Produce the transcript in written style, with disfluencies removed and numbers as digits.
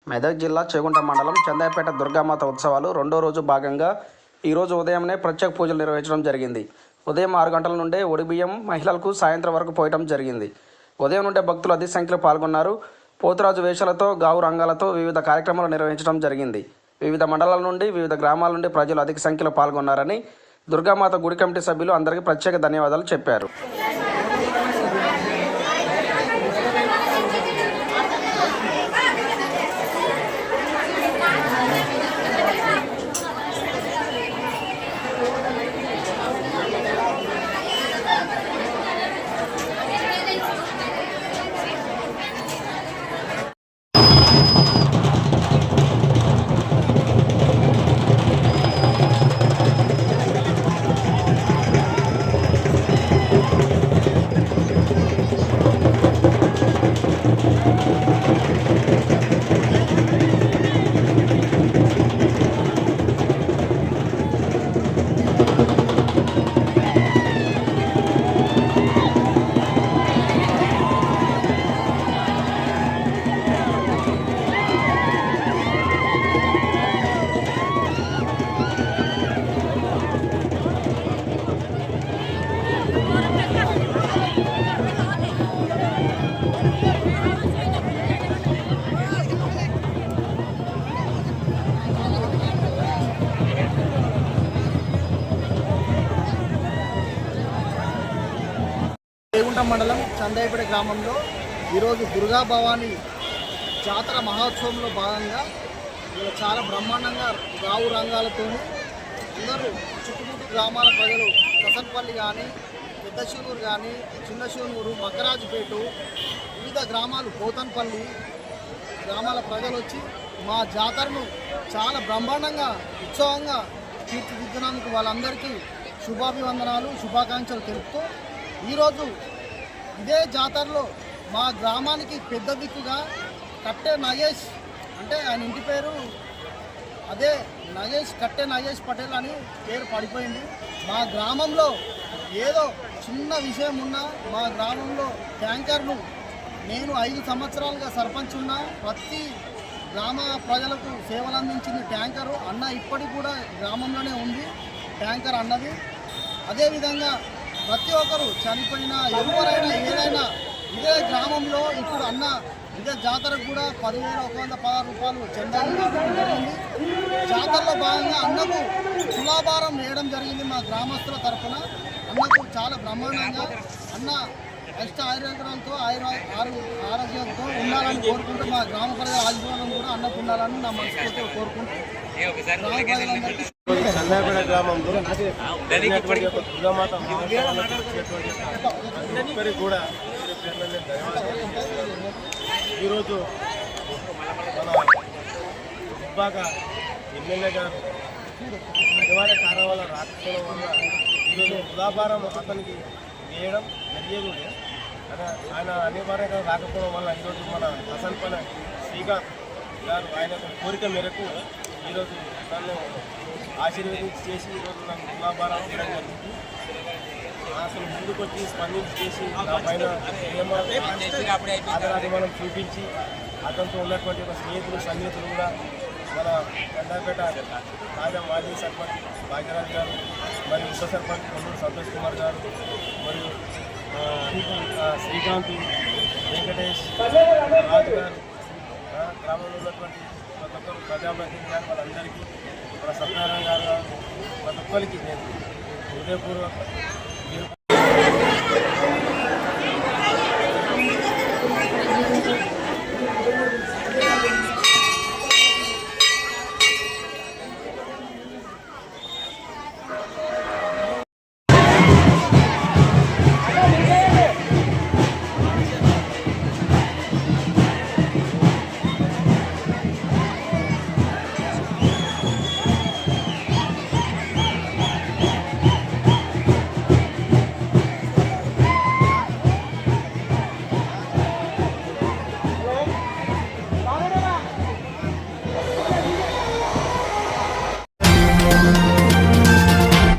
మెదక్ జిల్లా చేగుంట మండలం చందాయపేట దుర్గామాత ఉత్సవాలు రెండో రోజు భాగంగా ఈరోజు ఉదయంనే ప్రత్యేక పూజలు నిర్వహించడం జరిగింది. ఉదయం 6 గంటల నుండే ఒడిబియ్యం మహిళలకు సాయంత్రం వరకు పోయటం జరిగింది. ఉదయం నుండే భక్తులు అధిక సంఖ్యలో పాల్గొన్నారు. పోతురాజు వేషాలతో గావు రంగాలతో వివిధ కార్యక్రమాలు నిర్వహించడం జరిగింది. వివిధ మండలాల నుండి వివిధ గ్రామాల నుండి ప్రజలు అధిక సంఖ్యలో పాల్గొన్నారని దుర్గామాత గుడి కమిటీ సభ్యులు అందరికీ ప్రత్యేక ధన్యవాదాలు చెప్పారు. చేగుంట మండలం చందాయపేట గ్రామంలో ఈరోజు దుర్గా భవానీ జాతర మహోత్సవంలో భాగంగా చాలా బ్రహ్మాండంగా రావు రంగాలతో అందరూ చుట్టుముట్టు గ్రామాల ప్రజలు కసన్పల్లి కానీ పెద్ద శివనూరు కానీ చిన్న శివనూరు మకరాజుపేట వివిధ గ్రామాలు పోతన్పల్లి గ్రామాల ప్రజలు వచ్చి మా జాతరను చాలా బ్రహ్మాండంగా ఉత్సవంగా తీర్చిదిద్దినందుకు వాళ్ళందరికీ శుభాభివందనాలు శుభాకాంక్షలు తెలుపుతూ ఈరోజు ఇదే జాతరలో మా గ్రామానికి పెద్ద దిక్కుగా కట్టె నాగేష్ అంటే ఆయన ఇంటి పేరు అదే కట్టె నాగేష్ పటేల్ అని పేరు పడిపోయింది. మా గ్రామంలో ఏదో చిన్న విషయం ఉన్నా మా గ్రామంలో ట్యాంకర్ను నేను 5 సంవత్సరాలుగా సర్పంచ్ ఉన్నా ప్రతి గ్రామ ప్రజలకు సేవలు అందించిన ట్యాంకరు అన్న ఇప్పటికి కూడా గ్రామంలోనే ఉంది ట్యాంకర్ అన్నది. అదేవిధంగా ప్రతి ఒక్కరు చనిపోయినా ఎవరైనా ఏదైనా ఇదే గ్రామంలో ఇప్పుడు అన్న ఇదే జాతరకు కూడా 10,116 రూపాయలు చందా జరిగింది. జాతరలో భాగంగా అన్నకు తులాభారం వేయడం జరిగింది. మా గ్రామస్తుల తరఫున అన్నకు చాలా బ్రహ్మాండంగా అన్న అష్ట ఆరోగ్యాలతో ఆరోగ్యంతో ఉండాలని కోరుకుంటూ మా గ్రామ ప్రజల ఆశీర్వాదం కూడా అన్నకు ఉండాలని నా మనస్ఫూర్తిగా కోరుకుంటూ చందాయపేట గ్రామంలో దుర్గామాత అందరికీ కూడా ఈరోజు మన విభాగ ఎమ్మెల్యే గారు అనివార్య కారణాల రాకపోవడం వల్ల ఈరోజు తులాభారం అతనికి వేయడం జరిగేది. ఆయన అనివార్యంగా రాకపోవడం వల్ల ఈరోజు మన కసన్పల్లి శ్రీకాంత్ గారు ఆయన కోరిక మేరకు ఈరోజు నన్ను ఆశీర్వదించి చేసి ఈరోజు నాకు తులాభారం వేయడం జరిగింది. అసలు ముందుకు వచ్చి స్పందించి చేసి నా పైన ఆదరాభిమానం చూపించి అతనితో ఉన్నటువంటి ఒక సన్నిహితులు కూడా మన చందాయపేట తాజా మాజీ సర్పంచ్ భాగ్యరాజ్ గారు మరియు ఉప సర్పంచ్ కొల్లూరు సంతోష్ కుమార్ గారు మరియు శ్రీకాంత్ వెంకటేష్ రాజు గారు గ్రామంలో ఉన్నటువంటి ప్రతి ఒక్కరు ప్రజాప్రతినిధి గారు వాళ్ళందరికీ మన సత్యనారాయణ గారు ప్రతి ఒక్కరికి నేను హృదయపూర్వక